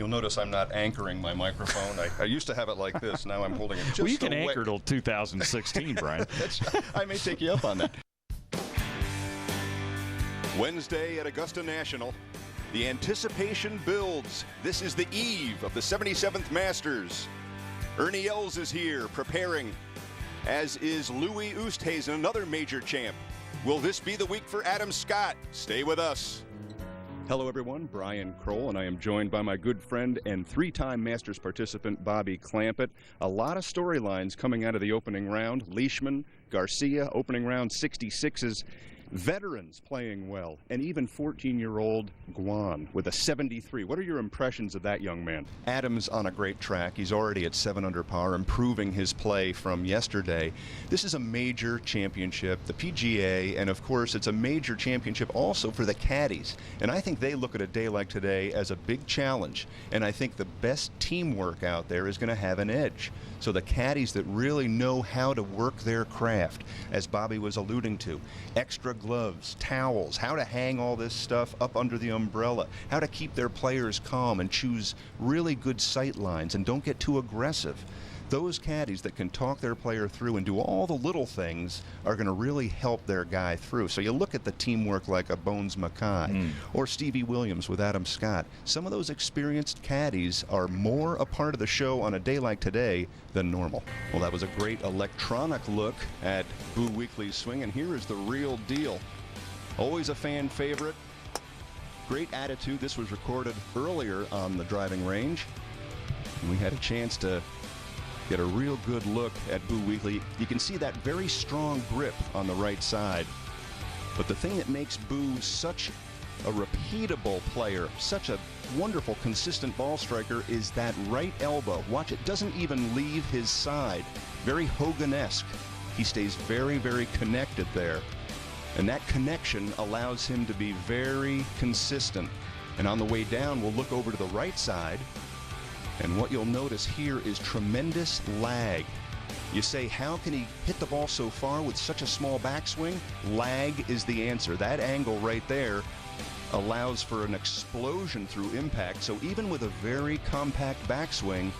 You'll notice I'm not anchoring my microphone. I used to have it like this. Now I'm holding it just well, you can away. anchor till 2016, Brian. I may take you up on that. Wednesday at Augusta National. The anticipation builds. This is the eve of the 77th Masters. Ernie Els is here preparing, as is Louis Oosthuizen, another major champ. Will this be the week for Adam Scott? Stay with us. Hello, everyone. Brian Crowell, and I am joined by my good friend and three-time Masters participant, Bobby Clampett. A lot of storylines coming out of the opening round. Leishman, Garcia, opening round 66's. Veterans playing well, and even 14-year-old Guan with a 73. What are your impressions of that young man? Adams on a great track. He's already at 7 under par, improving his play from yesterday. This is a major championship, the PGA, and of course it's a major championship also for the caddies. And I think they look at a day like today as a big challenge, and I think the best teamwork out there is going to have an edge. So the caddies that really know how to work their craft, as Bobby was alluding to, extra gloves, towels, how to hang all this stuff up under the umbrella, how to keep their players calm and choose really good sight lines and don't get too aggressive. Those caddies that can talk their player through and do all the little things are going to really help their guy through. So you look at the teamwork like a Bones Mackay or Stevie Williams with Adam Scott. Some of those experienced caddies are more a part of the show on a day like today than normal. Well, that was a great electronic look at Boo Weekley's swing, and here is the real deal. Always a fan favorite. Great attitude. This was recorded earlier on the driving range, and we had a chance to get a real good look at Boo Weekley. You can see that very strong grip on the right side. But the thing that makes Boo such a repeatable player, such a wonderful, consistent ball striker, is that right elbow. Watch, it doesn't even leave his side. Very Hogan-esque. He stays very, very connected there. And that connection allows him to be very consistent. And on the way down, we'll look over to the right side. And what you'll notice here is tremendous lag. You say, how can he hit the ball so far with such a small backswing? Lag is the answer. That angle right there allows for an explosion through impact. So even with a very compact backswing,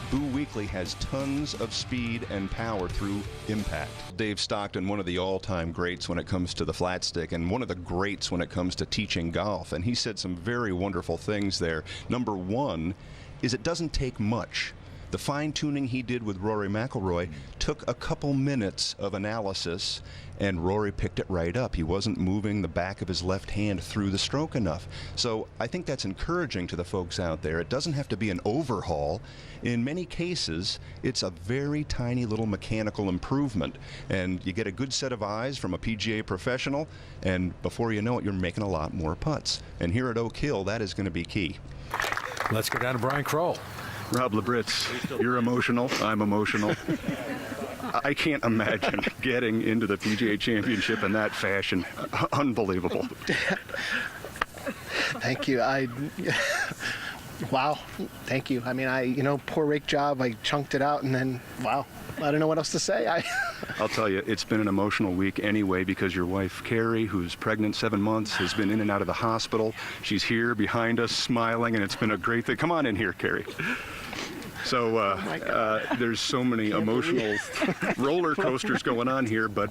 Boo Weekley has tons of speed and power through impact. Dave Stockton, one of the all-time greats when it comes to the flat stick, and one of the greats when it comes to teaching golf. And he said some very wonderful things there. Number one is it doesn't take much. The fine-tuning he did with Rory McIlroy took a couple minutes of analysis, and Rory picked it right up. He wasn't moving the back of his left hand through the stroke enough. So I think that's encouraging to the folks out there. It doesn't have to be an overhaul. In many cases, it's a very tiny little mechanical improvement, and you get a good set of eyes from a PGA professional, and before you know it, you're making a lot more putts. And here at Oak Hill, that is going to be key. Let's go down to Brian Crowell. Rob Labritz, you're emotional, I'm emotional. I can't imagine getting into the PGA Championship in that fashion. Unbelievable. Thank you. Wow. Thank you. I mean, poor rake job. I chunked it out, and then, wow. I don't know what else to say. I'll tell you, it's been an emotional week anyway, because your wife, Carrie, who's pregnant 7 months, has been in and out of the hospital. She's here behind us smiling, and it's been a great thing. Come on in here, Carrie. So there's so many emotional roller coasters going on here, but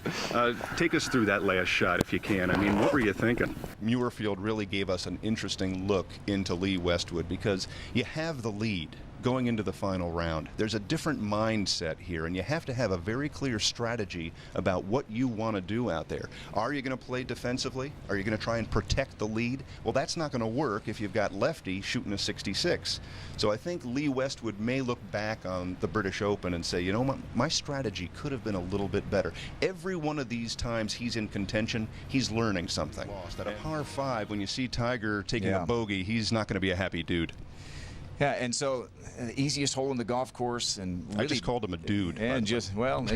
take us through that last shot if you can. I mean, what were you thinking? Muirfield really gave us an interesting look into Lee Westwood, because you have the lead going into the final round. There's a different mindset here, and you have to have a very clear strategy about what you want to do out there. Are you going to play defensively? Are you going to try and protect the lead? Well, that's not going to work if you've got lefty shooting a 66. So I think Lee Westwood may look back on the British Open and say, you know, my strategy could have been a little bit better. Every one of these times he's in contention, he's learning something. At a par 5, when you see Tiger taking a bogey, he's not going to be a happy dude. Yeah, and so the easiest hole in the golf course, and really, I just called him a dude. And just, well,